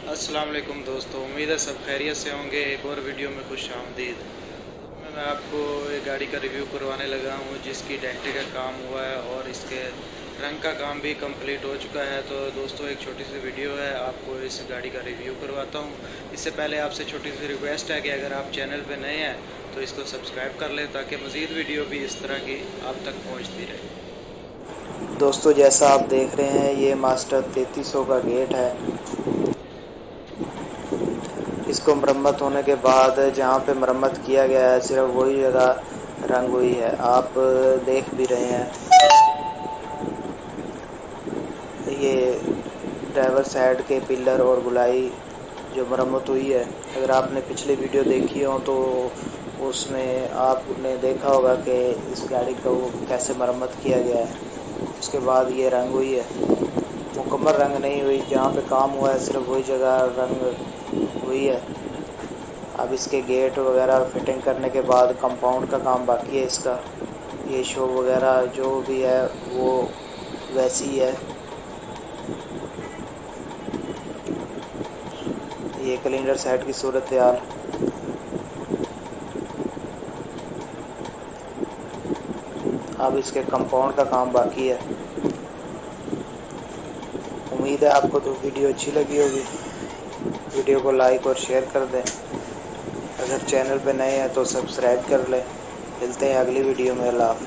अस्सलाम वालेकुम दोस्तों, उम्मीद है सब खैरियत से होंगे। एक और वीडियो में खुश आमदीद। मैं आपको एक गाड़ी का रिव्यू करवाने लगा हूँ जिसकी डेंटिंग का काम हुआ है और इसके रंग का काम भी कंप्लीट हो चुका है। तो दोस्तों एक छोटी सी वीडियो है, आपको इस गाड़ी का रिव्यू करवाता हूँ। इससे पहले आपसे छोटी सी रिक्वेस्ट है कि अगर आप चैनल पर नए हैं तो इसको सब्सक्राइब कर लें ताकि मज़ीद वीडियो भी इस तरह की आप तक पहुँचती रहे। दोस्तों जैसा आप देख रहे हैं ये मास्टर 3300 का गेट है। इसको मरम्मत होने के बाद जहाँ पे मरम्मत किया गया है सिर्फ वही जगह रंग हुई है, आप देख भी रहे हैं। ये ड्राइवर साइड के पिलर और गुलाई जो मरम्मत हुई है, अगर आपने पिछली वीडियो देखी हो तो उसमें आपने देखा होगा कि इस गाड़ी को कैसे मरम्मत किया गया है। उसके बाद ये रंग हुई है, मुकम्मल रंग नहीं हुई, जहाँ पे काम हुआ है सिर्फ वही जगह रंग हुई है। अब इसके गेट वगैरह फिटिंग करने के बाद कंपाउंड का काम बाकी है इसका। ये शो वगैरह जो भी है वो वैसी है। ये कैलेंडर साइड की सूरत हाल। अब इसके कंपाउंड का काम बाकी है। उम्मीद है आपको तो वीडियो अच्छी लगी होगी। वीडियो को लाइक और शेयर कर दें। अगर चैनल पे नए हैं तो सब्सक्राइब कर लें। मिलते हैं अगली वीडियो में। अल्लाह हाफ़िज़।